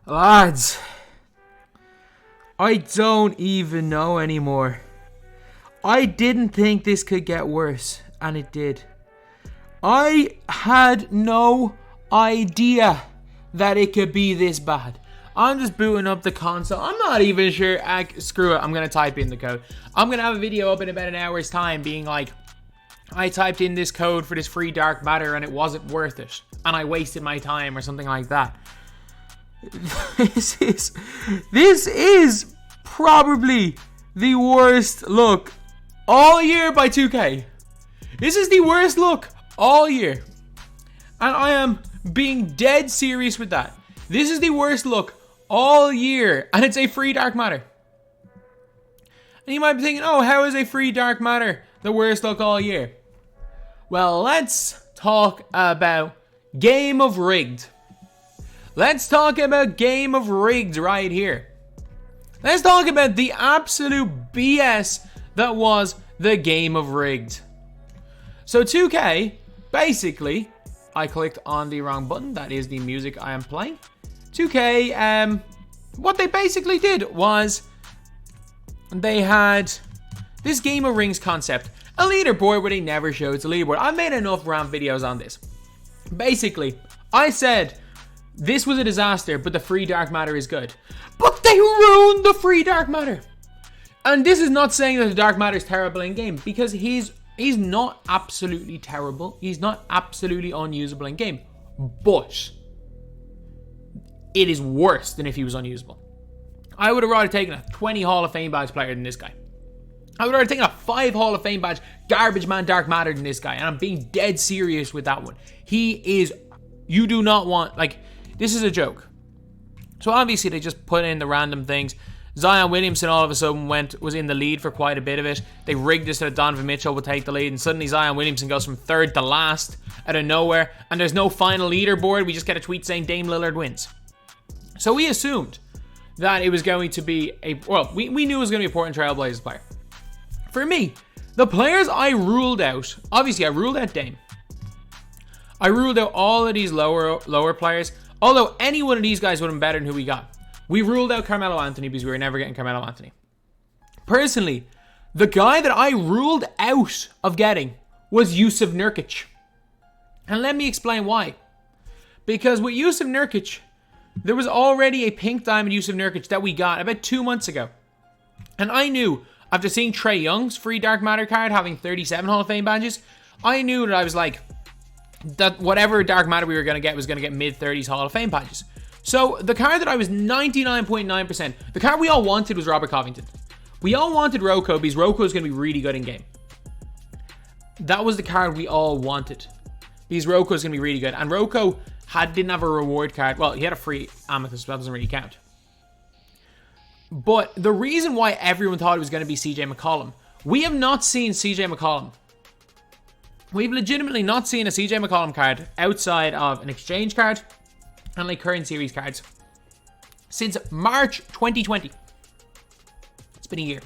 Lads, I don't even know anymore. I didn't think this could get worse, and it did. I had no idea that it could be this bad. I'm just booting up the console. I'm not even sure. Screw it. I'm going to type in the code. I'm going to have a video up in about an hour's time being like, I typed in this code for this free dark matter and it wasn't worth it. And I wasted my time or something like that. This is probably the worst look all year by 2K. This is the worst look all year. And I am being dead serious with that. This is the worst look all year. And it's a free dark matter. And you might be thinking, oh, how is a free dark matter the worst look all year? Well, let's talk about Game of Rigged. Let's talk about Game of Rigged right here. Let's talk about the absolute BS that was the Game of Rigged. So 2K, basically, I clicked on the wrong button. That is the music I am playing. 2K, what they basically did was they had this Game of Rings concept. A leaderboard where they never showed the leaderboard. I made enough rant videos on this. Basically, I said this was a disaster, but the free dark matter is good. But they ruined the free dark matter. And this is not saying that the dark matter is terrible in game, because he's not absolutely terrible. He's not absolutely unusable in game. But it is worse than if he was unusable. I would have rather taken a 20 Hall of Fame badge player than this guy. I would have rather taken a 5 Hall of Fame badge garbage man dark matter than this guy. And I'm being dead serious with that one. He is, you do not want, like, this is a joke. So obviously they just put in the random things. Zion Williamson all of a sudden was in the lead for quite a bit of it. They rigged this so that Donovan Mitchell would take the lead, and suddenly Zion Williamson goes from third to last out of nowhere, and there's no final leaderboard. We just get a tweet saying Dame Lillard wins. So we assumed that it was going to be we knew it was going to be a Portland Trailblazers player. For me, the players I ruled out, obviously I ruled out Dame. I ruled out all of these lower players, although any one of these guys would have been better than who we got. We ruled out Carmelo Anthony because we were never getting Carmelo Anthony. Personally, the guy that I ruled out of getting was Jusuf Nurkic. And let me explain why. Because with Jusuf Nurkic, there was already a pink diamond Jusuf Nurkic that we got about 2 months ago. And I knew, after seeing Trae Young's free Dark Matter card having 37 Hall of Fame badges, I knew that I was like, that whatever Dark Matter we were going to get was going to get mid-30s Hall of Fame badges. So the card that I was 99.9%, the card we all wanted was Robert Covington. We all wanted Rocco because Rocco is going to be really good in game. That was the card we all wanted because Rocco is going to be really good. And Rocco didn't have a reward card. Well, he had a free Amethyst, so that doesn't really count. But the reason why everyone thought it was going to be CJ McCollum, we have not seen CJ McCollum. We've legitimately not seen a CJ McCollum card outside of an exchange card and like current series cards since March 2020. It's been a year.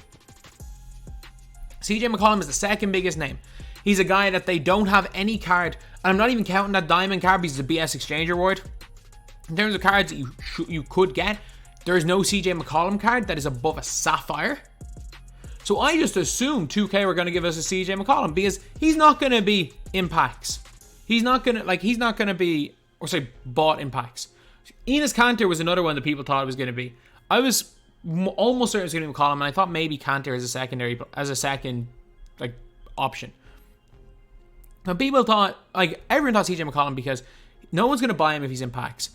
CJ McCollum is the second biggest name. He's a guy that they don't have any card, and I'm not even counting that diamond card because it's a BS exchange reward. In terms of cards that you could get, there is no CJ McCollum card that is above a sapphire. So I just assumed 2K were going to give us a CJ McCollum because he's not going to be in packs. He's not going to be, bought in packs. Enes Kanter was another one that people thought it was going to be. I was almost certain it was going to be McCollum, and I thought maybe Kanter as a second option. Now people thought, everyone thought CJ McCollum because no one's going to buy him if he's in packs.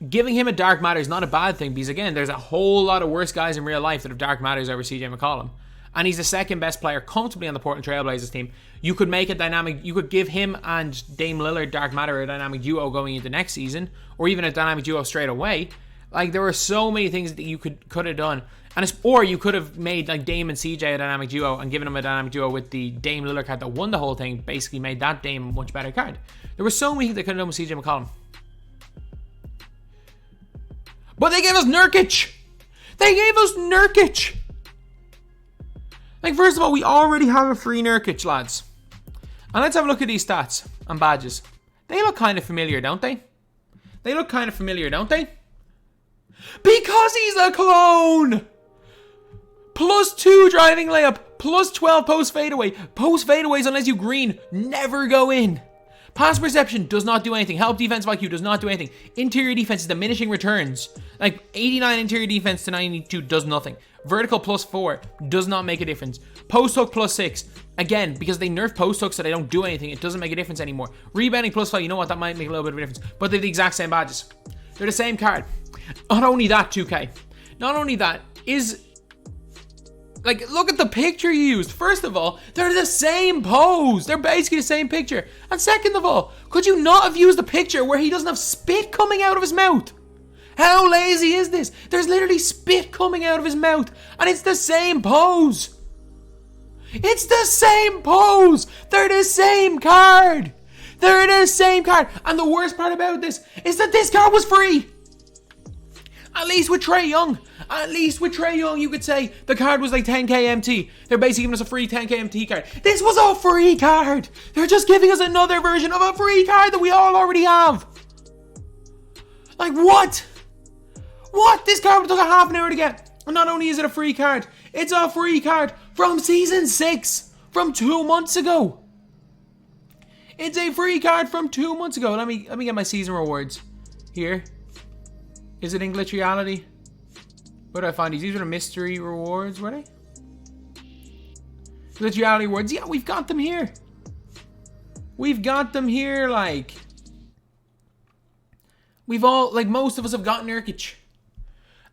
Giving him a dark matter is not a bad thing because again, there's a whole lot of worse guys in real life that have dark matters over CJ McCollum. And he's the second best player comfortably on the Portland Trailblazers team. You could make a dynamic, you could give him and Dame Lillard Dark Matter a dynamic duo going into next season, or even a dynamic duo straight away. There were so many things that you could have done. Or you could have made Dame and CJ a dynamic duo and given him a dynamic duo with the Dame Lillard card that won the whole thing, basically made that Dame a much better card. There were so many things they could have done with CJ McCollum. But they gave us Nurkic! They gave us Nurkic! First of all, we already have a free Nurkic, lads. And let's have a look at these stats and badges. They look kind of familiar, don't they? Because he's a clone! +2 driving layup, +12 post fadeaway. Post fadeaways, unless you green, never go in. Pass perception does not do anything. Help defensive IQ does not do anything. Interior defense is diminishing returns. Like 89 interior defense to 92 does nothing. Vertical +4 does not make a difference. Post hook +6. Again, because they nerf post hooks so they don't do anything, it doesn't make a difference anymore. Rebounding +5, you know what, that might make a little bit of a difference. But they're the exact same badges. They're the same card. Not only that, 2K. Not only that, like, look at the picture you used. First of all, they're the same pose. They're basically the same picture. And second of all, could you not have used a picture where he doesn't have spit coming out of his mouth? How lazy is this? There's literally spit coming out of his mouth, and it's the same pose. It's the same pose. They're the same card. They're the same card. And the worst part about this is that this card was free. At least with Trae Young. At least with Trae Young, you could say the card was like 10k MT. They're basically giving us a free 10k MT card. This was a free card. They're just giving us another version of a free card that we all already have. Like, what? What? This card took a half an hour to get. And not only is it a free card, it's a free card from Season 6. From 2 months ago. It's a free card from 2 months ago. Let me get my season rewards. Here. Is it in Glitch Reality? Where do I find these? These are the mystery rewards, were they? Glitch Reality rewards. Yeah, we've got them here. We've got them here, like... We've all, like, most of us have got Nurkic.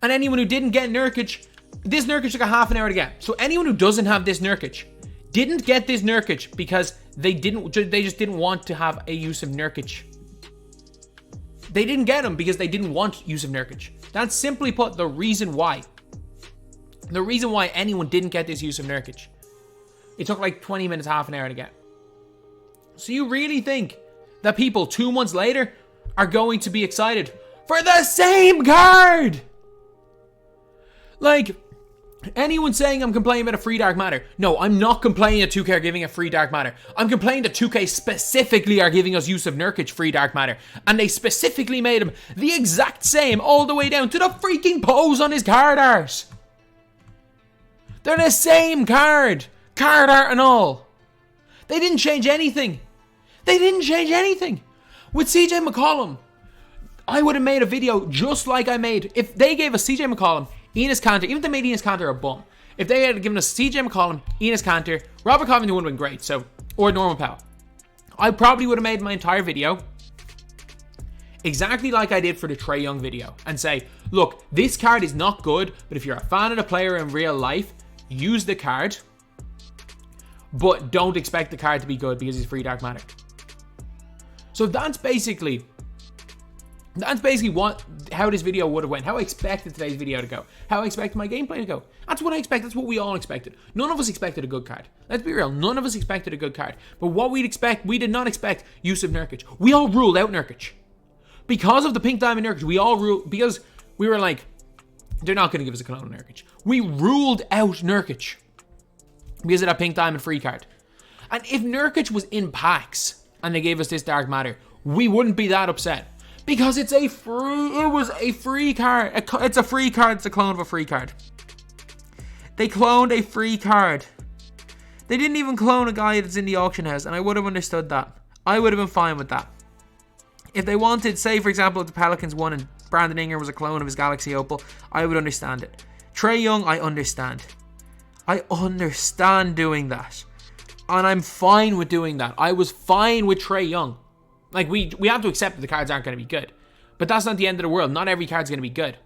And anyone who didn't get Nurkic, this Nurkic took a half an hour to get. So anyone who doesn't have this Nurkic didn't get this Nurkic because they just didn't want to have a use of Nurkic. They didn't get him because they didn't want use of Nurkic. That's simply put the reason why. The reason why anyone didn't get this use of Nurkic. It took like 20 minutes, half an hour to get. So you really think that people 2 months later are going to be excited for the same card? Like, anyone saying I'm complaining about a free dark matter. No, I'm not complaining that 2K are giving a free dark matter. I'm complaining that 2K specifically are giving us use of Nurkic free dark matter. And they specifically made him the exact same all the way down to the freaking pose on his card art. They're the same card. Card art and all. They didn't change anything. They didn't change anything. With CJ McCollum, I would have made a video just like I made. If they gave us CJ McCollum, Enes Kanter, even if they made Enes Kanter a bum, if they had given us CJ McCollum, Enes Kanter, Robert Covington would have been great, so, or Norman Powell. I probably would have made my entire video exactly like I did for the Trae Young video and say, look, this card is not good, but if you're a fan of the player in real life, use the card, but don't expect the card to be good because he's free dark matter. So that's basically how this video would have went. How I expected today's video to go. How I expected my gameplay to go. That's what I expect. That's what we all expected. None of us expected a good card. Let's be real. None of us expected a good card. But what we did not expect use of Nurkic. We all ruled out Nurkic. Because of the pink diamond Nurkic, we all ruled, because we were like, they're not going to give us a clone of Nurkic. We ruled out Nurkic because of that pink diamond free card. And if Nurkic was in packs and they gave us this dark matter, we wouldn't be that upset. Because it was a free card. It's a free card. It's a clone of a free card. They cloned a free card. They didn't even clone a guy that's in the auction house, and I would have understood that. I would have been fine with that. If they wanted, say, for example, if the Pelicans won and Brandon Ingram was a clone of his Galaxy Opal, I would understand it. Trae Young, I understand. I understand doing that. And I'm fine with doing that. I was fine with Trae Young. Like, we have to accept that the cards aren't going to be good. But that's not the end of the world. Not every card's going to be good.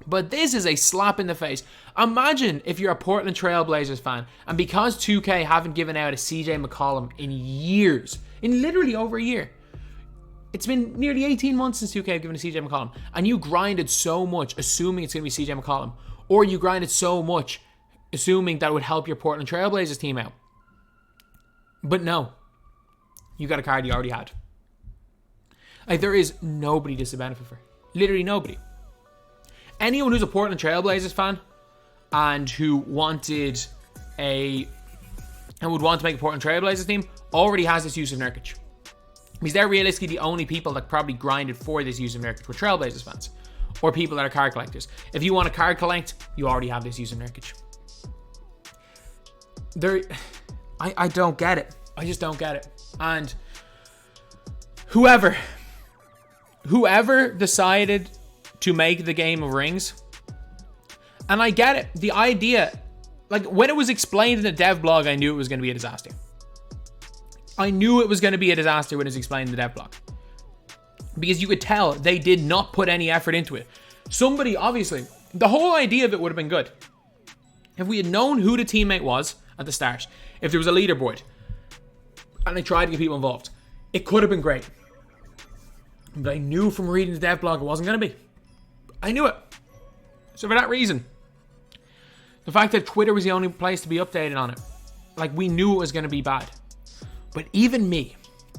But this is a slap in the face. Imagine if you're a Portland Trailblazers fan, and because 2K haven't given out a CJ McCollum in years, in literally over a year, it's been nearly 18 months since 2K have given a CJ McCollum, and you grinded so much assuming it's going to be CJ McCollum, or you grinded so much assuming that it would help your Portland Trailblazers team out. But no. You got a card you already had. Like, there is nobody this is a benefit for. Literally nobody. Anyone who's a Portland Trailblazers fan and who would want to make a Portland Trailblazers team already has this use of Nurkic. Because they're realistically the only people that probably grinded for this use of Nurkic were Trailblazers fans. or people that are card collectors. If you want to card collect, you already have this using Nurkic. I don't get it. I just don't get it. And whoever decided to make the game of rings, and I get it. The idea, like when it was explained in the dev blog, I knew it was going to be a disaster. I knew it was going to be a disaster when it was explained in the dev blog. Because you could tell they did not put any effort into it. Somebody, obviously, the whole idea of it would have been good. If we had known who the teammate was at the start, if there was a leaderboard, and they tried to get people involved, it could have been great. But I knew from reading the dev blog it wasn't going to be. I knew it. So for that reason, the fact that Twitter was the only place to be updated on it, like we knew it was going to be bad. But even me,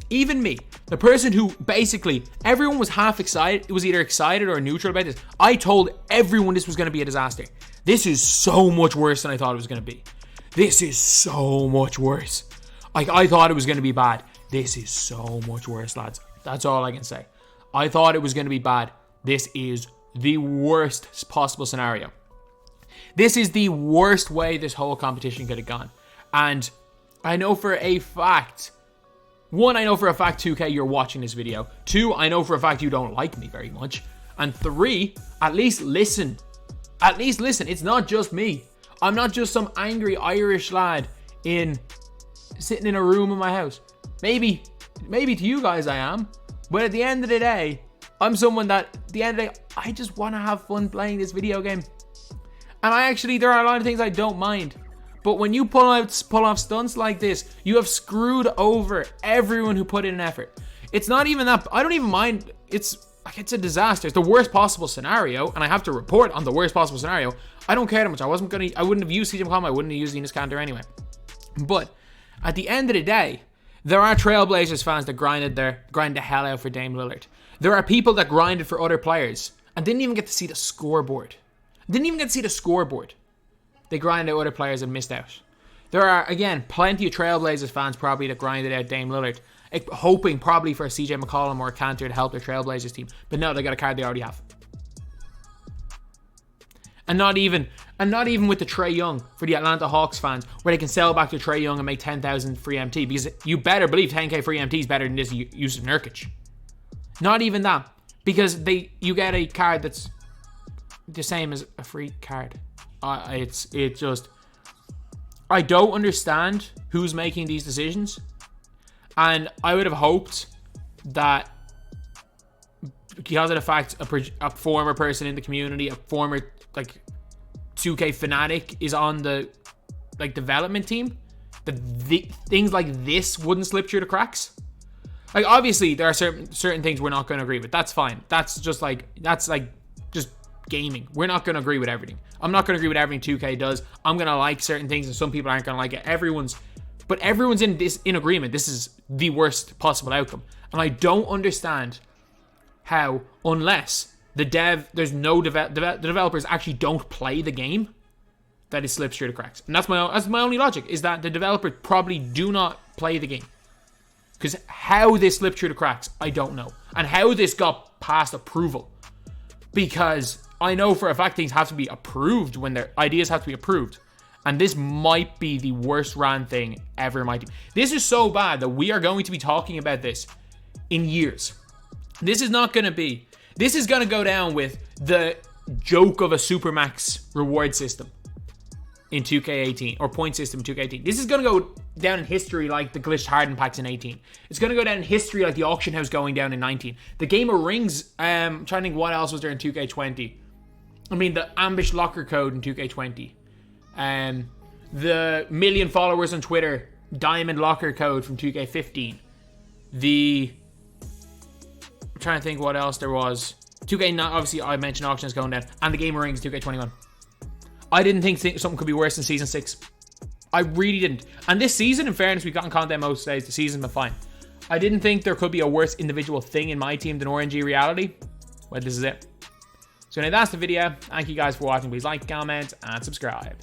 the person who basically, everyone was half excited, it was either excited or neutral about this. I told everyone this was going to be a disaster. This is so much worse than I thought it was going to be. This is so much worse. Like, I thought it was going to be bad. This is so much worse, lads. That's all I can say. I thought it was going to be bad. This is the worst possible scenario. This is the worst way this whole competition could have gone. And I know for a fact, 1, I know for a fact 2K you're watching this video. 2, I know for a fact you don't like me very much. And 3, at least listen. At least listen. It's not just me. I'm not just some angry Irish lad sitting in a room in my house. Maybe to you guys I am. But at the end of the day, I'm someone that, at the end of the day, I just want to have fun playing this video game. And there are a lot of things I don't mind. But when you pull off stunts like this, you have screwed over everyone who put in an effort. It's not even that, I don't even mind. It's a disaster. It's the worst possible scenario, and I have to report on the worst possible scenario. I don't care that much. I wouldn't have used CJ McCollum. I wouldn't have used Enes Kanter anyway. But at the end of the day, there are Trailblazers fans that grind the hell out for Dame Lillard. There are people that grinded for other players and didn't even get to see the scoreboard. They grinded out other players and missed out. There are, again, plenty of Trailblazers fans probably that grinded out Dame Lillard, hoping probably for a CJ McCollum or a Kanter to help their Trailblazers team. But no, they got a card they already have. And not even with the Trae Young for the Atlanta Hawks fans, where they can sell back to Trae Young and make 10,000 free MT, because you better believe 10k free MT is better than this use of Nurkic. Not even that, because you get a card that's the same as a free card. I don't understand who's making these decisions, and I would have hoped that because of the fact a former person in the community, a former 2K fanatic is on the development team, that things like this wouldn't slip through the cracks. Like, obviously there are certain things we're not going to agree with. That's fine. That's just gaming. We're not going to agree with everything. I'm not going to agree with everything 2K does. I'm going to like certain things and some people aren't going to like it. Everyone's in agreement. This is the worst possible outcome. And I don't understand how, unless the developers actually don't play the game, that it slips through the cracks. And that's my only logic, is that the developers probably do not play the game. Because how this slipped through the cracks, I don't know. And how this got past approval. Because I know for a fact things have to be approved when their ideas have to be approved. And this might be the worst ran thing ever in my team. This is so bad that we are going to be talking about this in years. This is going to go down with the joke of a Supermax reward system in 2K18, or point system in 2K18. This is going to go down in history like the glitched Harden packs in 18. It's going to go down in history like the auction house going down in 19. The game of rings, I'm trying to think what else was there in 2K20. I mean, the ambush locker code in 2K20. The million followers on Twitter diamond locker code from 2K15. I'm trying to think what else there was. 2K, obviously I mentioned auctions going down, and the game of rings 2K21. I didn't think something could be worse than Season 6. I really didn't. And this season, in fairness, we've gotten content most days. The season's been fine. I didn't think there could be a worse individual thing in my team than RNG Reality. Well, this is it. So anyway, that's the video. Thank you guys for watching. Please like, comment, and subscribe.